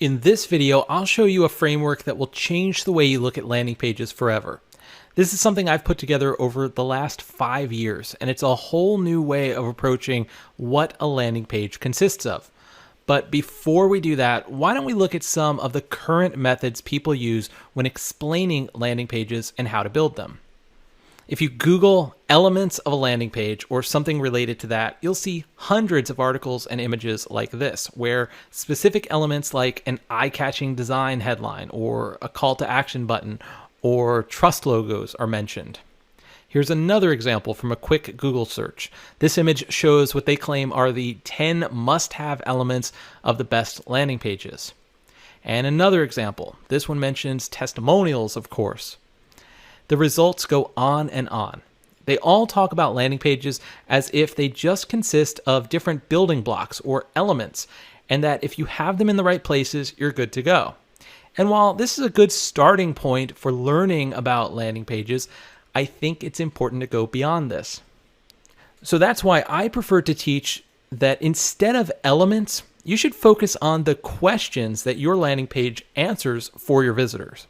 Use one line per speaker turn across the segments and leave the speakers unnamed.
In this video, I'll show you a framework that will change the way you look at landing pages forever. This is something I've put together over the last 5 years, and it's a whole new way of approaching what a landing page consists of. But before we do that, why don't we look at some of the current methods people use when explaining landing pages and how to build them. If you Google elements of a landing page or something related to that, you'll see hundreds of articles and images like this, where specific elements like an eye-catching design headline or a call to action button or trust logos are mentioned. Here's another example from a quick Google search. This image shows what they claim are the 10 must-have elements of the best landing pages. And another example, this one mentions testimonials, of course. The results go on and on. They all talk about landing pages as if they just consist of different building blocks or elements, and that if you have them in the right places, you're good to go. And while this is a good starting point for learning about landing pages, I think it's important to go beyond this. So that's why I prefer to teach that instead of elements, you should focus on the questions that your landing page answers for your visitors.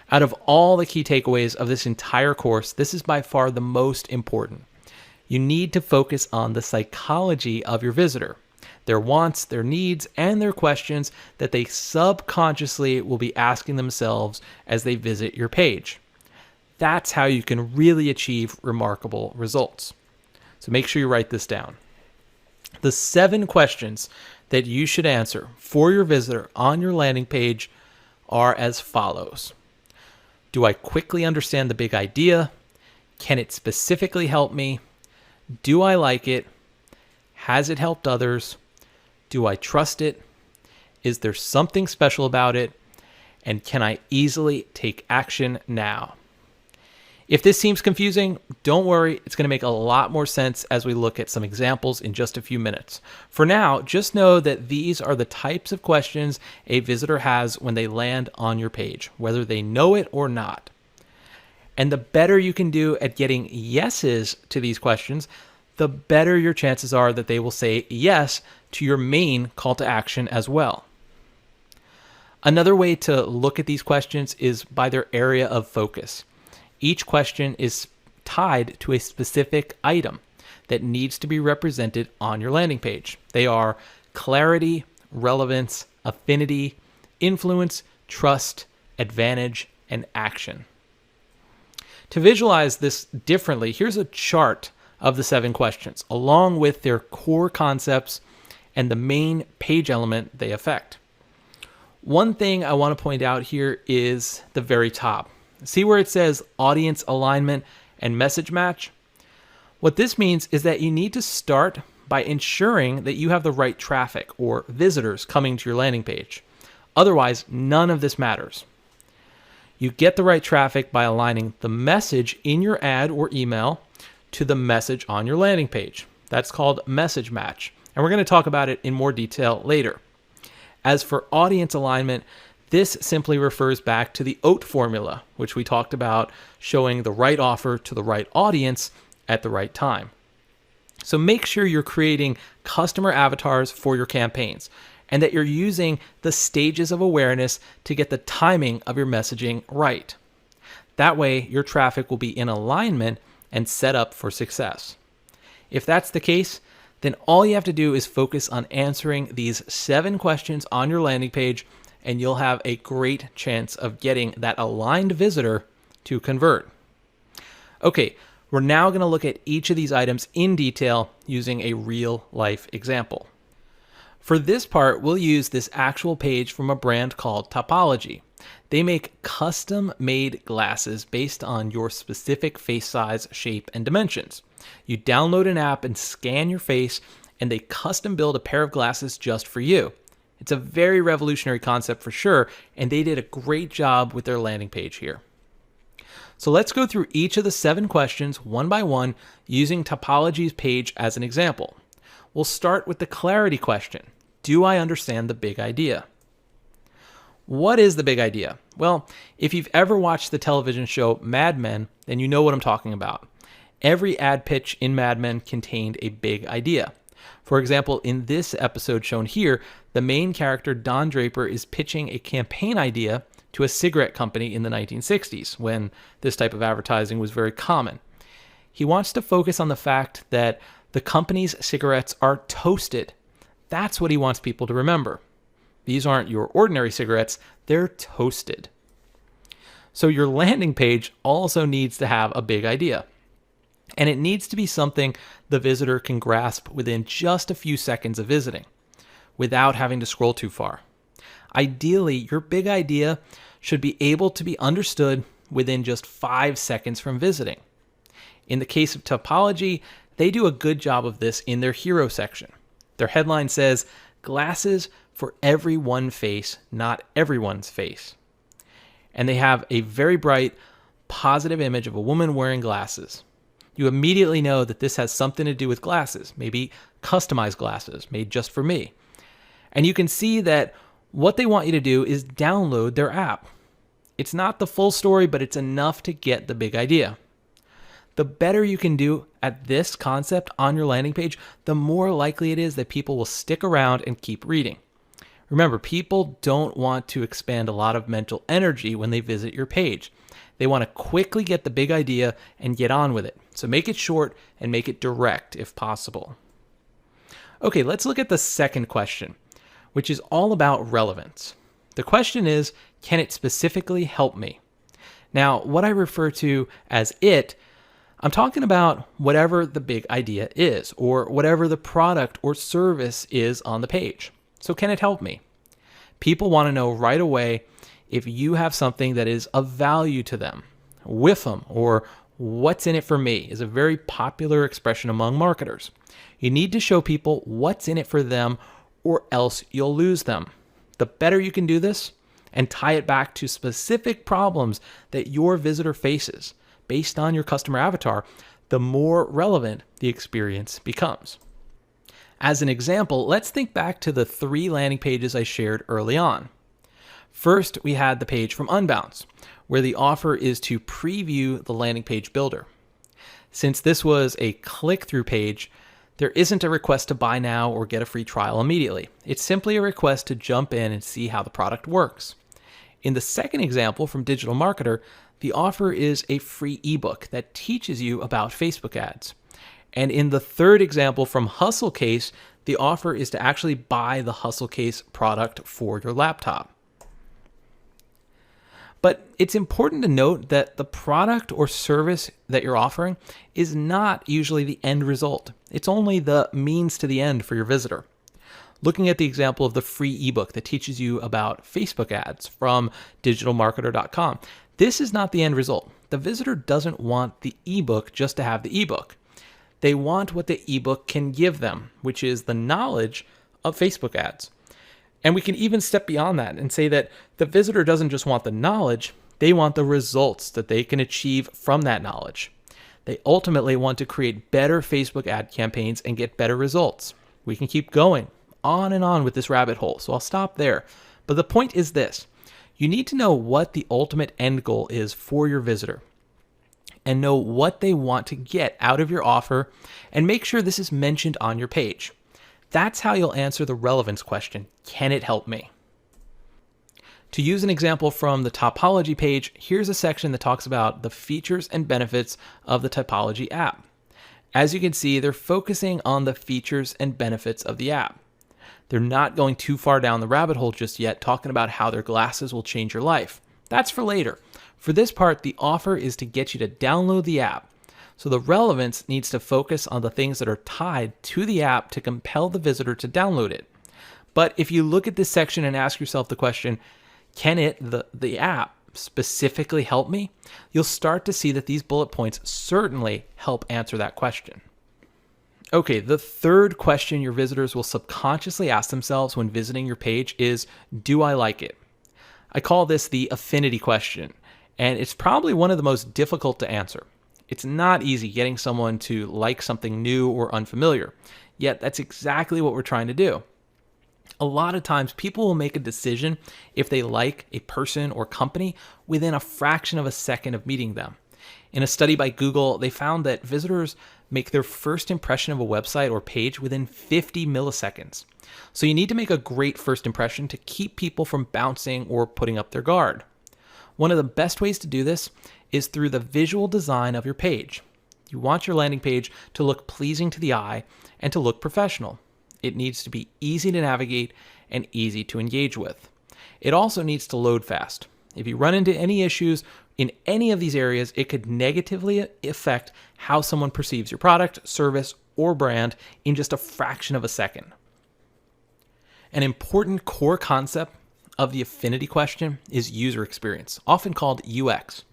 Out of all the key takeaways of this entire course, this is by far the most important. You need to focus on the psychology of your visitor, their wants, their needs, and their questions that they subconsciously will be asking themselves as they visit your page. That's how you can really achieve remarkable results. So make sure you write this down. The 7 questions that you should answer for your visitor on your landing page are as follows. Do I quickly understand the big idea? Can it specifically help me? Do I like it? Has it helped others? Do I trust it? Is there something special about it? And can I easily take action now? If this seems confusing, don't worry, it's going to make a lot more sense as we look at some examples in just a few minutes. For now, just know that these are the types of questions a visitor has when they land on your page, whether they know it or not. And the better you can do at getting yeses to these questions, the better your chances are that they will say yes to your main call to action as well. Another way to look at these questions is by their area of focus. Each question is tied to a specific item that needs to be represented on your landing page. They are clarity, relevance, affinity, influence, trust, advantage, and action. To visualize this differently, here's a chart of the 7 questions, along with their core concepts and the main page element they affect. One thing I want to point out here is the very top. See where it says audience alignment and message match? What this means is that you need to start by ensuring that you have the right traffic or visitors coming to your landing page. Otherwise, none of this matters. You get the right traffic by aligning the message in your ad or email to the message on your landing page. That's called message match, and we're going to talk about it in more detail later. As for audience alignment, this simply refers back to the OAT formula, which we talked about, showing the right offer to the right audience at the right time. So make sure you're creating customer avatars for your campaigns and that you're using the stages of awareness to get the timing of your messaging right. That way, your traffic will be in alignment and set up for success. If that's the case, then all you have to do is focus on answering these 7 questions on your landing page, and you'll have a great chance of getting that aligned visitor to convert. Okay, we're now going to look at each of these items in detail using a real-life example. For this part, we'll use this actual page from a brand called Topology. They make custom-made glasses based on your specific face size, shape, and dimensions. You download an app and scan your face, and they custom build a pair of glasses just for you. It's a very revolutionary concept for sure, and they did a great job with their landing page here. So let's go through each of the 7 questions one by one using Topology's page as an example. We'll start with the clarity question. Do I understand the big idea? What is the big idea? Well, if you've ever watched the television show Mad Men, then you know what I'm talking about. Every ad pitch in Mad Men contained a big idea. For example, in this episode shown here, the main character, Don Draper, is pitching a campaign idea to a cigarette company in the 1960s, when this type of advertising was very common. He wants to focus on the fact that the company's cigarettes are toasted. That's what he wants people to remember. These aren't your ordinary cigarettes, they're toasted. So your landing page also needs to have a big idea. And it needs to be something the visitor can grasp within just a few seconds of visiting, without having to scroll too far. Ideally, your big idea should be able to be understood within just 5 seconds from visiting. In the case of Tapology, they do a good job of this in their hero section. Their headline says, "Glasses for every one face, not everyone's face." And they have a very bright, positive image of a woman wearing glasses. You immediately know that this has something to do with glasses, maybe customized glasses made just for me. And you can see that what they want you to do is download their app. It's not the full story, but it's enough to get the big idea. The better you can do at this concept on your landing page, the more likely it is that people will stick around and keep reading. Remember, people don't want to expend a lot of mental energy when they visit your page. They want to quickly get the big idea and get on with it. So make it short and make it direct if possible. Okay, let's look at the second question, which is all about relevance. The question is, can it specifically help me? Now, what I refer to as it, I'm talking about whatever the big idea is, or whatever the product or service is on the page. So can it help me? People want to know right away if you have something that is of value to them. WIFM, or what's in it for me, is a very popular expression among marketers. You need to show people what's in it for them, or else you'll lose them. The better you can do this and tie it back to specific problems that your visitor faces based on your customer avatar, the more relevant the experience becomes. As an example, let's think back to the 3 landing pages I shared early on. First, we had the page from Unbounce, where the offer is to preview the landing page builder. Since this was a click-through page, there isn't a request to buy now or get a free trial immediately. It's simply a request to jump in and see how the product works. In the second example from Digital Marketer, the offer is a free ebook that teaches you about Facebook ads. And in the third example from Hustle Case, the offer is to actually buy the Hustle Case product for your laptop. But it's important to note that the product or service that you're offering is not usually the end result. It's only the means to the end for your visitor. Looking at the example of the free ebook that teaches you about Facebook ads from digitalmarketer.com, this is not the end result. The visitor doesn't want the ebook just to have the ebook. They want what the ebook can give them, which is the knowledge of Facebook ads. And we can even step beyond that and say that the visitor doesn't just want the knowledge, they want the results that they can achieve from that knowledge. They ultimately want to create better Facebook ad campaigns and get better results. We can keep going on and on with this rabbit hole, so I'll stop there. But the point is this: you need to know what the ultimate end goal is for your visitor and know what they want to get out of your offer, and make sure this is mentioned on your page. That's how you'll answer the relevance question: can it help me? To use an example from the Tapology page, here's a section that talks about the features and benefits of the Tapology app. As you can see, they're focusing on the features and benefits of the app. They're not going too far down the rabbit hole just yet, talking about how their glasses will change your life. That's for later. For this part, the offer is to get you to download the app. So the relevance needs to focus on the things that are tied to the app to compel the visitor to download it. But if you look at this section and ask yourself the question, can the app specifically help me? You'll start to see that these bullet points certainly help answer that question. Okay, the third question your visitors will subconsciously ask themselves when visiting your page is, do I like it? I call this the affinity question, and it's probably one of the most difficult to answer. It's not easy getting someone to like something new or unfamiliar, yet that's exactly what we're trying to do. A lot of times people will make a decision if they like a person or company within a fraction of a second of meeting them. In a study by Google, they found that visitors make their first impression of a website or page within 50 milliseconds. So you need to make a great first impression to keep people from bouncing or putting up their guard. One of the best ways to do this is through the visual design of your page. You want your landing page to look pleasing to the eye and to look professional. It needs to be easy to navigate and easy to engage with. It also needs to load fast. If you run into any issues in any of these areas, it could negatively affect how someone perceives your product, service, or brand in just a fraction of a second. An important core concept of the affinity question is user experience, often called UX.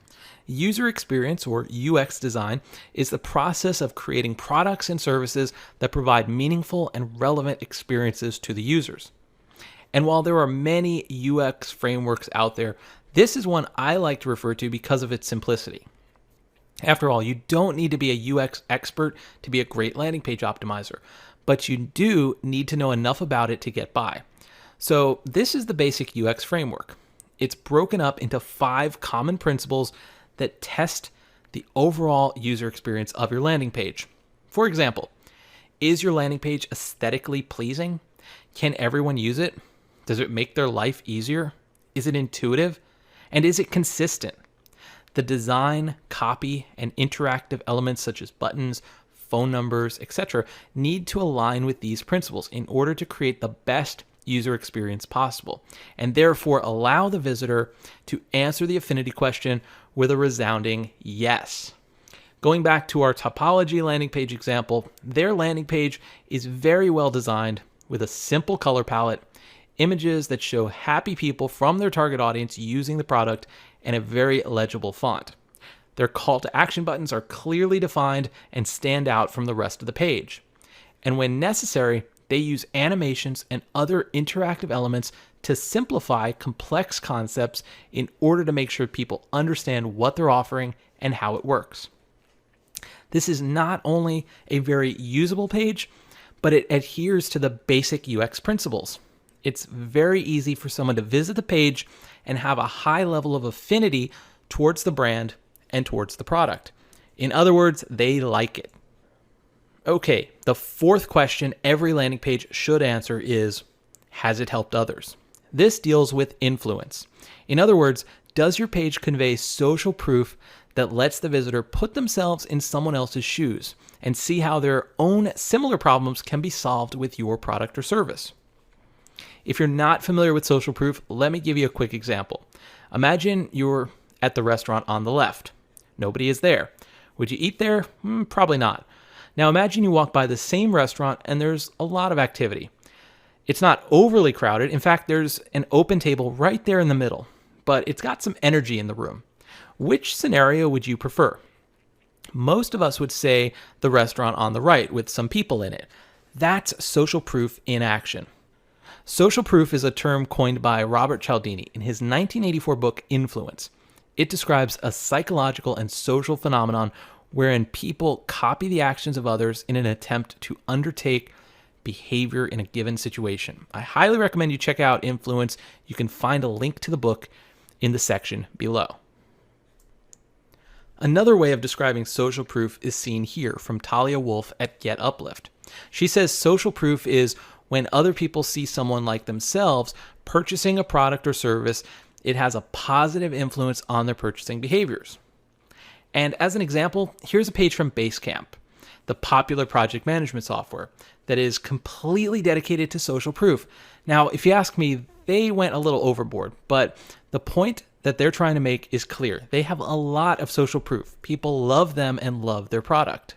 User experience, or UX design, is the process of creating products and services that provide meaningful and relevant experiences to the users. And while there are many UX frameworks out there, this is one I like to refer to because of its simplicity. After all, you don't need to be a UX expert to be a great landing page optimizer, but you do need to know enough about it to get by. So this is the basic UX framework. It's broken up into 5 common principles that test the overall user experience of your landing page. For example, is your landing page aesthetically pleasing? Can everyone use it? Does it make their life easier? Is it intuitive? And is it consistent? The design, copy, and interactive elements such as buttons, phone numbers, etc. need to align with these principles in order to create the best user experience possible, and therefore allow the visitor to answer the affinity question with a resounding yes. Going back to our Topology landing page example, their landing page is very well designed with a simple color palette, images that show happy people from their target audience using the product, and a very legible font. Their call to action buttons are clearly defined and stand out from the rest of the page. And when necessary, they use animations and other interactive elements to simplify complex concepts in order to make sure people understand what they're offering and how it works. This is not only a very usable page, but it adheres to the basic UX principles. It's very easy for someone to visit the page and have a high level of affinity towards the brand and towards the product. In other words, they like it. Okay, the 4th question every landing page should answer is, has it helped others? This deals with influence. In other words, does your page convey social proof that lets the visitor put themselves in someone else's shoes and see how their own similar problems can be solved with your product or service? If you're not familiar with social proof, let me give you a quick example. Imagine you're at the restaurant on the left. Nobody is there. Would you eat there? Probably not. Now imagine you walk by the same restaurant and there's a lot of activity. It's not overly crowded. In fact, there's an open table right there in the middle, but it's got some energy in the room. Which scenario would you prefer? Most of us would say the restaurant on the right with some people in it. That's social proof in action. Social proof is a term coined by Robert Cialdini in his 1984 book, Influence. It describes a psychological and social phenomenon wherein people copy the actions of others in an attempt to undertake behavior in a given situation. I highly recommend you check out Influence. You can find a link to the book in the section below. Another way of describing social proof is seen here from Talia Wolf at Get Uplift. She says social proof is when other people see someone like themselves purchasing a product or service, it has a positive influence on their purchasing behaviors. And as an example, here's a page from Basecamp, the popular project management software that is completely dedicated to social proof. Now, if you ask me, they went a little overboard, but the point that they're trying to make is clear. They have a lot of social proof. People love them and love their product.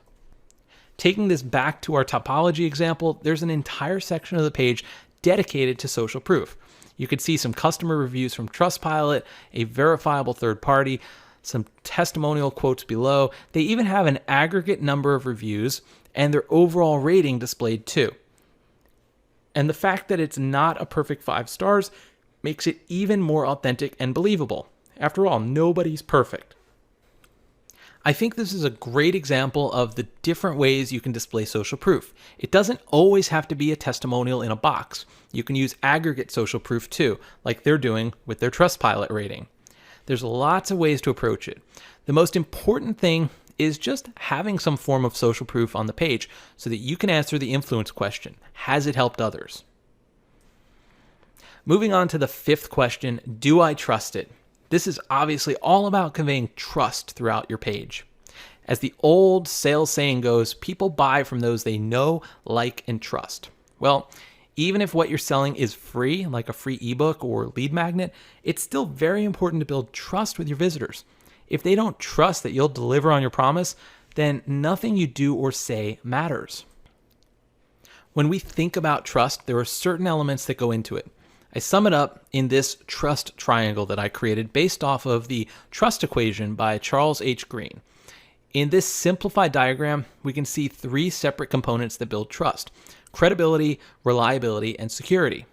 Taking this back to our Topology example, there's an entire section of the page dedicated to social proof. You could see some customer reviews from Trustpilot, a verifiable third party, some testimonial quotes below. They even have an aggregate number of reviews and their overall rating displayed too. And the fact that it's not a perfect 5 stars makes it even more authentic and believable. After all, nobody's perfect. I think this is a great example of the different ways you can display social proof. It doesn't always have to be a testimonial in a box. You can use aggregate social proof too, like they're doing with their Trustpilot rating. There's lots of ways to approach it. The most important thing is just having some form of social proof on the page so that you can answer the influence question. Has it helped others? Moving on to the fifth question, do I trust it? This is obviously all about conveying trust throughout your page. As the old sales saying goes, people buy from those they know, like, and trust. Well, even if what you're selling is free, like a free ebook or lead magnet, it's still very important to build trust with your visitors. If they don't trust that you'll deliver on your promise, then nothing you do or say matters. When we think about trust, there are certain elements that go into it. I sum it up in this trust triangle that I created based off of the trust equation by Charles H. Green. In this simplified diagram, we can see three separate components that build trust: credibility, reliability, and security.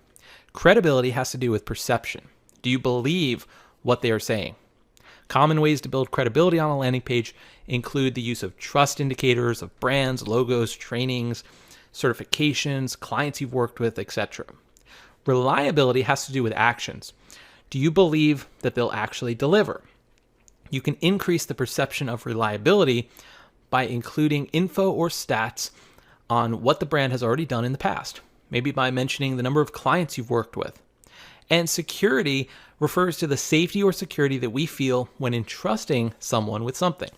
Credibility has to do with perception. Do you believe what they are saying? Common ways to build credibility on a landing page include the use of trust indicators of brands, logos, trainings, certifications, clients you've worked with, etc. Reliability has to do with actions. Do you believe that they'll actually deliver? You can increase the perception of reliability by including info or stats on what the brand has already done in the past, maybe by mentioning the number of clients you've worked with. And security refers to the safety or security that we feel when entrusting someone with something.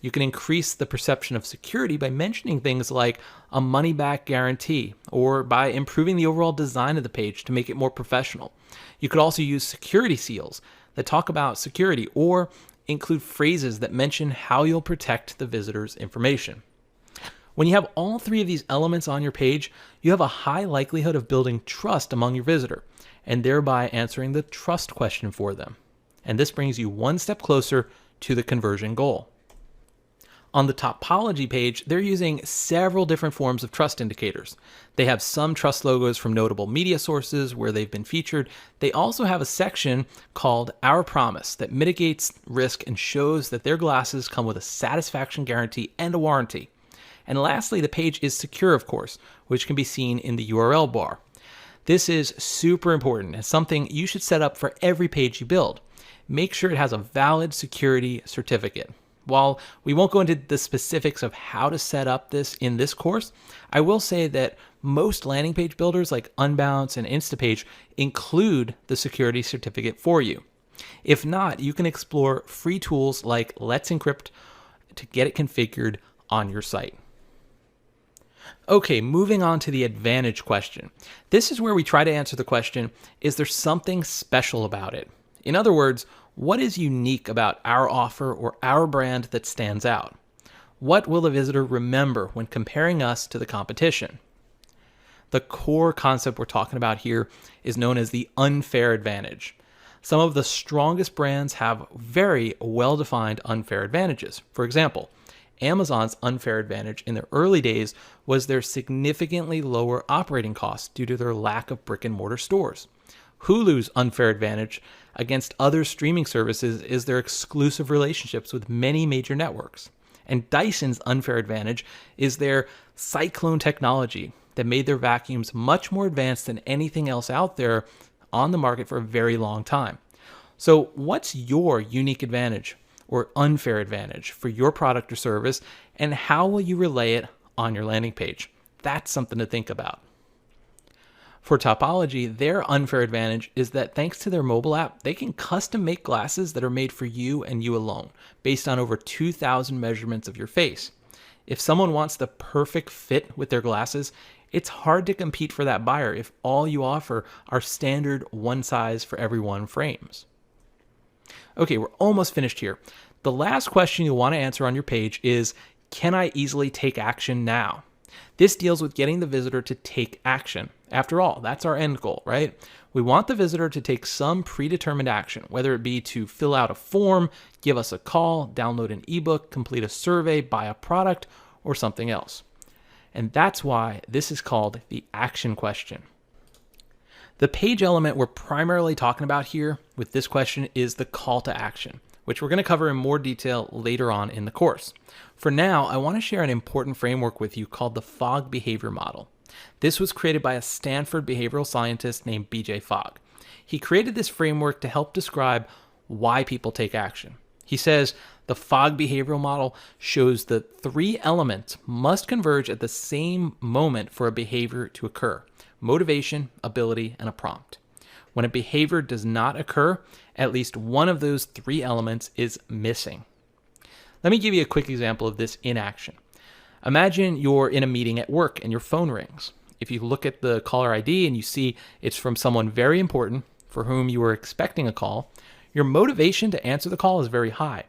You can increase the perception of security by mentioning things like a money-back guarantee or by improving the overall design of the page to make it more professional. You could also use security seals that talk about security or include phrases that mention how you'll protect the visitor's information. When you have all three of these elements on your page, you have a high likelihood of building trust among your visitor and thereby answering the trust question for them. And this brings you one step closer to the conversion goal. On the Topology page, they're using several different forms of trust indicators. They have some trust logos from notable media sources where they've been featured. They also have a section called Our Promise that mitigates risk and shows that their glasses come with a satisfaction guarantee and a warranty. And lastly, the page is secure, of course, which can be seen in the URL bar. This is super important and something you should set up for every page you build. Make sure it has a valid security certificate. While we won't go into the specifics of how to set up this in this course, I will say that most landing page builders like Unbounce and Instapage include the security certificate for you. If not, you can explore free tools like Let's Encrypt to get it configured on your site. Okay, moving on to the advantage question. This is where we try to answer the question, is there something special about it? In other words, what is unique about our offer or our brand that stands out? What will the visitor remember when comparing us to the competition? The core concept we're talking about here is known as the unfair advantage. Some of the strongest brands have very well-defined unfair advantages. For example, Amazon's unfair advantage in their early days was their significantly lower operating costs due to their lack of brick-and-mortar stores. Hulu's unfair advantage against other streaming services is their exclusive relationships with many major networks. And Dyson's unfair advantage is their Cyclone technology that made their vacuums much more advanced than anything else out there on the market for a very long time. So what's your unique advantage or unfair advantage for your product or service, and how will you relay it on your landing page? That's something to think about. For Topology, their unfair advantage is that thanks to their mobile app, they can custom make glasses that are made for you and you alone, based on over 2,000 measurements of your face. If someone wants the perfect fit with their glasses, it's hard to compete for that buyer if all you offer are standard one size for everyone frames. Okay, we're almost finished here. The last question you'll want to answer on your page is, can I easily take action now? This deals with getting the visitor to take action. After all, that's our end goal, right? We want the visitor to take some predetermined action, whether it be to fill out a form, give us a call, download an ebook, complete a survey, buy a product, or something else. And that's why this is called the action question. The page element we're primarily talking about here with this question is the call to action, which we're going to cover in more detail later on in the course. For now, I want to share an important framework with you called the Fogg behavior model. This was created by a Stanford behavioral scientist named B.J. Fogg. He created this framework to help describe why people take action. He says the Fogg behavioral model shows that three elements must converge at the same moment for a behavior to occur: motivation, ability, and a prompt. When a behavior does not occur, at least one of those three elements is missing. Let me give you a quick example of this in action. Imagine you're in a meeting at work and your phone rings. If you look at the caller ID and you see it's from someone very important for whom you were expecting a call, your motivation to answer the call is very high.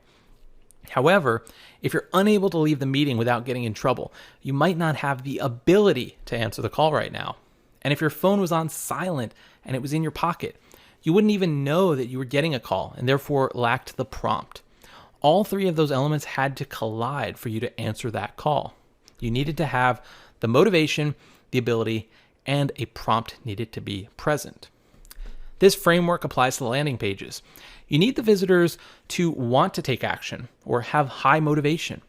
However, if you're unable to leave the meeting without getting in trouble, you might not have the ability to answer the call right now. And if your phone was on silent and it was in your pocket, you wouldn't even know that you were getting a call and therefore lacked the prompt. All three of those elements had to collide for you to answer that call. You needed to have the motivation, the ability, and a prompt needed to be present. This framework applies to the landing pages. You need the visitors to want to take action or have high motivation.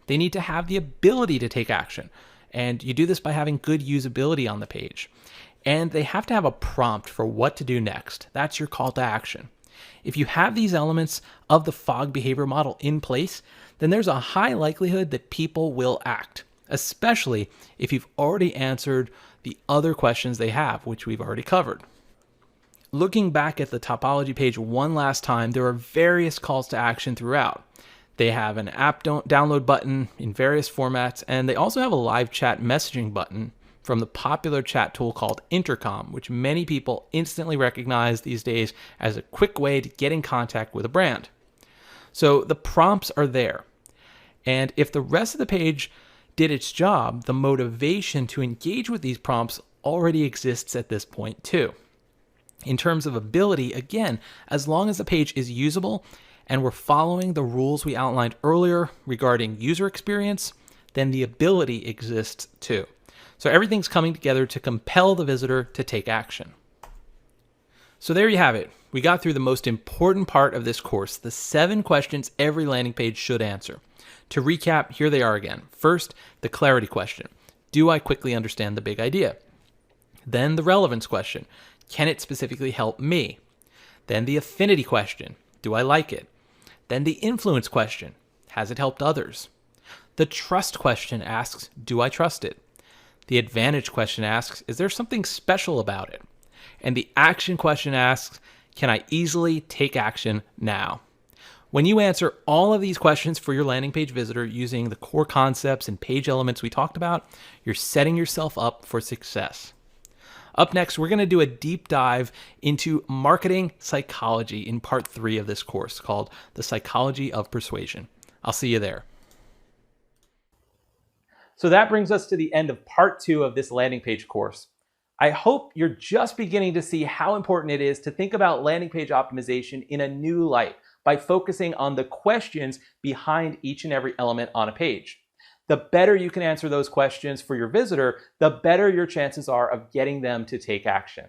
They need to have the ability to take action, and you do this by having good usability on the page. And they have to have a prompt for what to do next. That's your call to action. If you have these elements of the Fogg behavior model in place, then there's a high likelihood that people will act, especially if you've already answered the other questions they have, which we've already covered. Looking back at the topology page one last time, there are various calls to action throughout. They have an app download button in various formats, and they also have a live chat messaging button from the popular chat tool called Intercom, which many people instantly recognize these days as a quick way to get in contact with a brand. So the prompts are there. And if the rest of the page did its job, the motivation to engage with these prompts already exists at this point too. In terms of ability, again, as long as the page is usable and we're following the rules we outlined earlier regarding user experience, then the ability exists too. So everything's coming together to compel the visitor to take action. So there you have it. We got through the most important part of this course, the 7 questions every landing page should answer. To recap, here they are again. First, the clarity question. Do I quickly understand the big idea? Then the relevance question. Can it specifically help me? Then the affinity question. Do I like it? Then the influence question. Has it helped others? The trust question asks, do I trust it? The advantage question asks, is there something special about it? And the action question asks, can I easily take action now? When you answer all of these questions for your landing page visitor using the core concepts and page elements we talked about, you're setting yourself up for success. Up next, we're going to do a deep dive into marketing psychology in part 3 of this course called The Psychology of Persuasion. I'll see you there. So that brings us to the end of part 2 of this landing page course. I hope you're just beginning to see how important it is to think about landing page optimization in a new light by focusing on the questions behind each and every element on a page. The better you can answer those questions for your visitor, the better your chances are of getting them to take action.